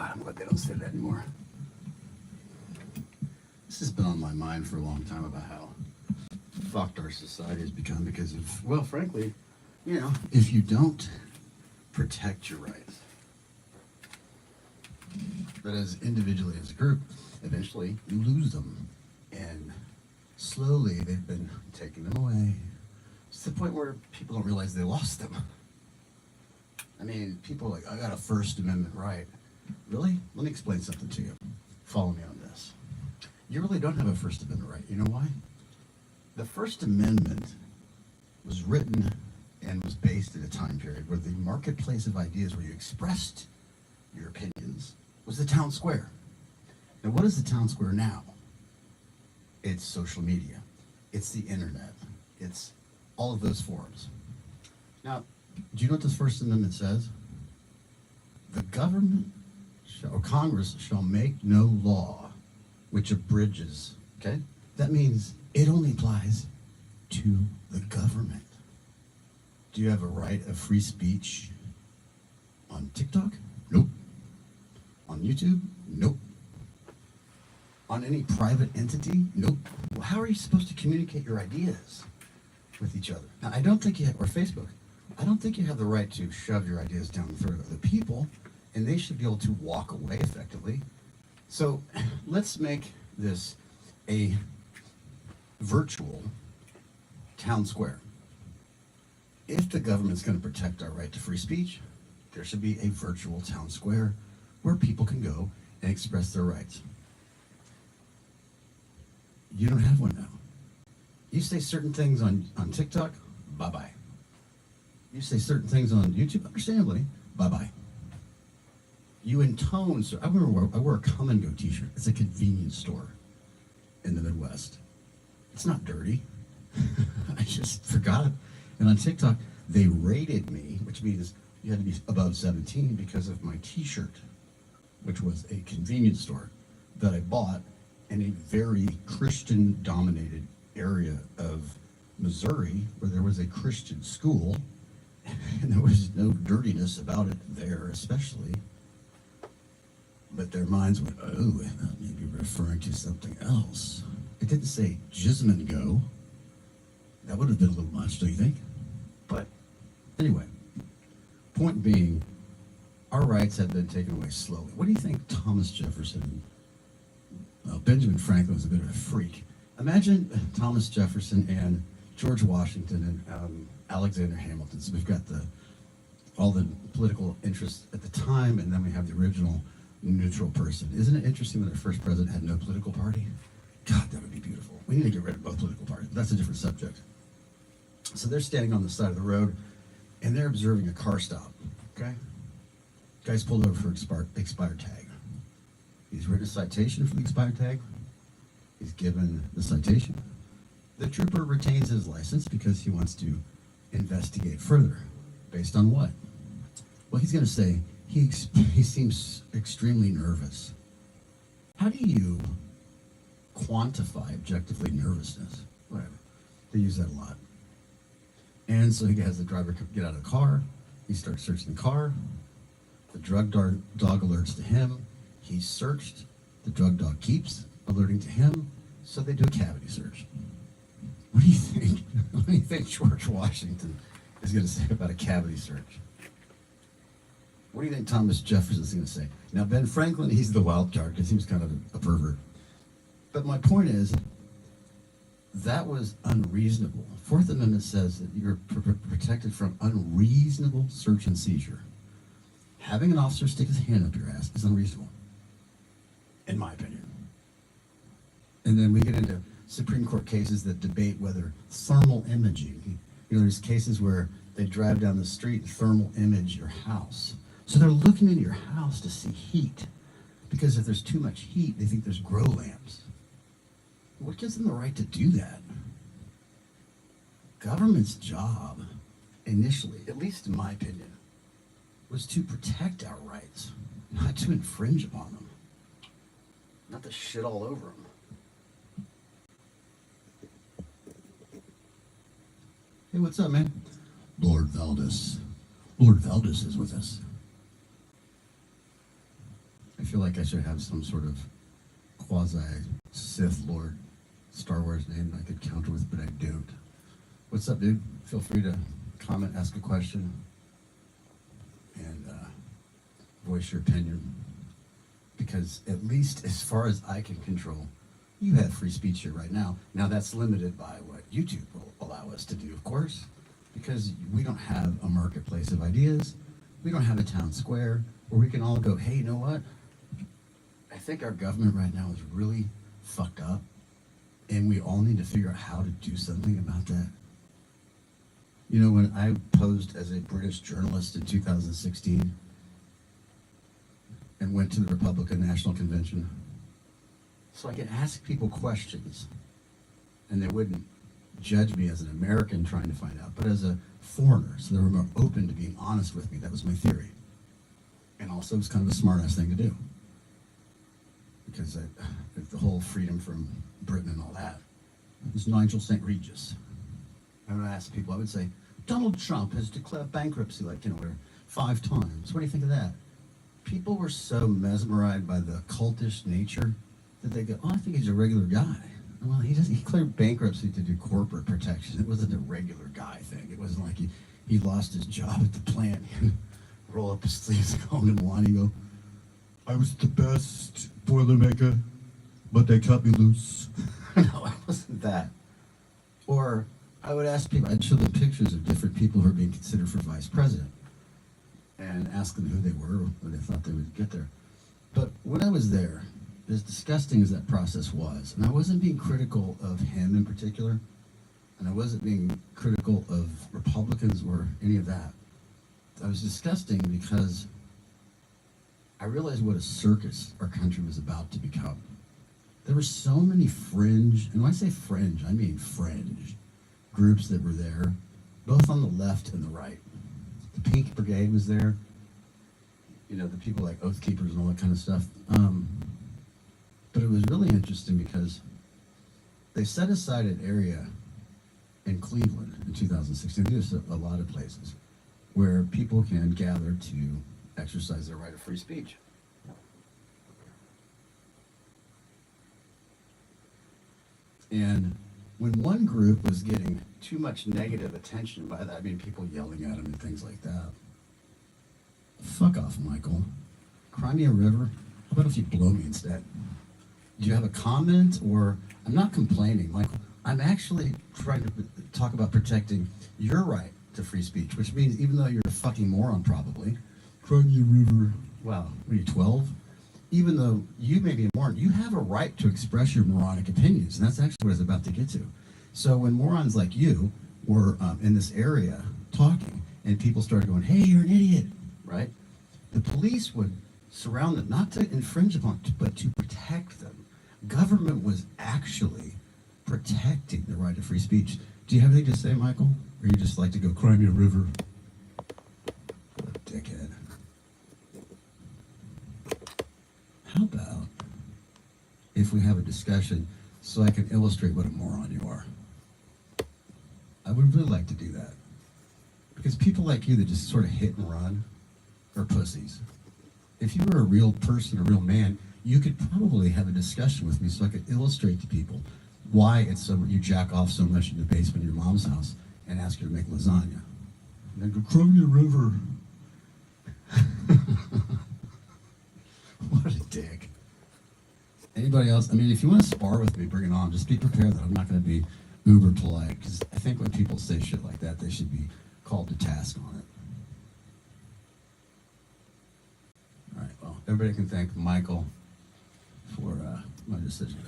God, I'm glad they don't say that anymore. This has been on my mind for a long time about how fucked our society has become because of, well, frankly, if you don't protect your rights, but as individually as a group, eventually you lose them. And slowly they've been taking them away. It's the point where people don't realize they lost them. I mean, people are like, I got a First Amendment right. Really? Let me explain something to you. Follow me on this. You really don't have a First Amendment right. You know why? The First Amendment was written and was based in a time period where the marketplace of ideas where you expressed your opinions was the town square. Now, what is the town square now? It's social media. It's the internet. It's all of those forums. Now, do you know what this First Amendment says? The government or Congress shall make no law which abridges, okay? That means it only applies to the government. Do you have a right of free speech on TikTok? Nope. On YouTube? Nope. On any private entity? Nope. Well, how are you supposed to communicate your ideas with each other? Now, I don't think you have, or Facebook, I don't think you have the right to shove your ideas down the throat of other people, and they should be able to walk away effectively. So let's make this a virtual town square. If the government's going to protect our right to free speech, there should be a virtual town square where people can go and express their rights. You don't have one now. You say certain things on TikTok, bye-bye. You say certain things on YouTube, understandably, bye-bye. You intone, so I remember I wore a Come and Go t-shirt. It's a convenience store in the Midwest. It's not dirty. I just forgot it. And on TikTok, they rated me, which means you had to be above 17 because of my t-shirt, which was a convenience store that I bought in a very Christian-dominated area of Missouri where there was a Christian school, and there was no dirtiness about it there especially. But their minds went, oh, maybe referring to something else. It didn't say Jism and Go. That would have been a little much, don't you think? But anyway, point being, our rights have been taken away slowly. What do you think Thomas Jefferson, Benjamin Franklin was a bit of a freak. Imagine Thomas Jefferson and George Washington and Alexander Hamilton. So we've got all the political interests at the time, and then we have the original neutral person. Isn't it interesting that our first president had no political party? God, that would be beautiful. We need to get rid of both political parties. That's a different subject. So they're standing on the side of the road, and they're observing a car stop, okay? Guy's pulled over for expired tag. He's written a citation for the expired tag. He's given the citation. The trooper retains his license because he wants to investigate further. Based on what? Well, he's going to say, he seems extremely nervous. How do you quantify objectively nervousness? Whatever. They use that a lot. And so he has the driver get out of the car. He starts searching the car. The drug dog alerts to him. He's searched. The drug dog keeps alerting to him. So they do a cavity search. What do you think? What do you think George Washington is going to say about a cavity search? What do you think Thomas Jefferson is going to say? Now, Ben Franklin, he's the wild card because he was kind of a pervert. But my point is, that was unreasonable. Fourth Amendment says that you're protected from unreasonable search and seizure. Having an officer stick his hand up your ass is unreasonable, in my opinion. And then we get into Supreme Court cases that debate whether thermal imaging, there's cases where they drive down the street and thermal image your house. So they're looking into your house to see heat, because if there's too much heat, they think there's grow lamps. What gives them the right to do that? Government's job, initially, at least in my opinion, was to protect our rights, not to infringe upon them, not to shit all over them. Hey, what's up, man? Lord Valdez. Lord Valdez is with us. feel like I should have some sort of quasi-Sith Lord Star Wars name I could counter with, but I don't. What's up, dude? Feel free to comment, ask a question, and voice your opinion. Because at least as far as I can control, you have free speech here right now. Now that's limited by what YouTube will allow us to do, of course, because we don't have a marketplace of ideas. We don't have a town square where we can all go, hey, you know what? I think our government right now is really fucked up, and we all need to figure out how to do something about that. You know, when I posed as a British journalist in 2016 and went to the Republican National Convention, so I could ask people questions, and they wouldn't judge me as an American trying to find out, but as a foreigner, so they were more open to being honest with me. That was my theory. And also, it was kind of a smart-ass thing to do, because the whole freedom from Britain and all that. It was Nigel St. Regis. I would ask people, I would say, Donald Trump has declared bankruptcy, 5 times. What do you think of that? People were so mesmerized by the cultish nature that they go, oh, I think he's a regular guy. Well, he cleared bankruptcy to do corporate protection. It wasn't a regular guy thing. It wasn't like he lost his job at the plant. He'd roll up his sleeves and go home and whine and go, I was the best Boilermaker, but they cut me loose. No, it wasn't that. Or I would ask people, I'd show them pictures of different people who are being considered for vice president and ask them who they were, or they thought they would get there. But when I was there, as disgusting as that process was, and I wasn't being critical of him in particular, and I wasn't being critical of Republicans or any of that. I was disgusting because I realized what a circus our country was about to become. There were so many fringe, and when I say fringe, I mean fringe, groups that were there, both on the left and the right. The Pink Brigade was there, you know, the people like Oath Keepers and all that kind of stuff. But it was really interesting because they set aside an area in Cleveland in 2016, there's a lot of places, where people can gather to exercise their right of free speech. And when one group was getting too much negative attention, by that I mean people yelling at them and things like that. Fuck off, Michael. Cry me a river. How about if you blow me instead? Do you have a comment? Or, I'm not complaining, Michael. I'm actually trying to talk about protecting your right to free speech, which means even though you're a fucking moron probably, cry me a river. Wow, what are you, 12? Even though you may be a moron, you have a right to express your moronic opinions, and that's actually what I was about to get to. So when morons like you were in this area talking, and people started going, hey, you're an idiot, right? The police would surround them, not to infringe upon, but to protect them. Government was actually protecting the right of free speech. Do you have anything to say, Michael? Or you just like to go, cry me a river? What a dickhead. How about if we have a discussion so I can illustrate what a moron you are? I would really like to do that. Because people like you that just sort of hit and run are pussies. If you were a real person, a real man, you could probably have a discussion with me so I could illustrate to people why it's so you jack off so much in the basement of your mom's house and ask her to make lasagna. And then go, cry me a river. What a dick. Anybody else? I mean, if you want to spar with me, bring it on. Just be prepared that I'm not going to be uber polite, because I think when people say shit like that, they should be called to task on it. All right, well, everybody can thank Michael for my decision.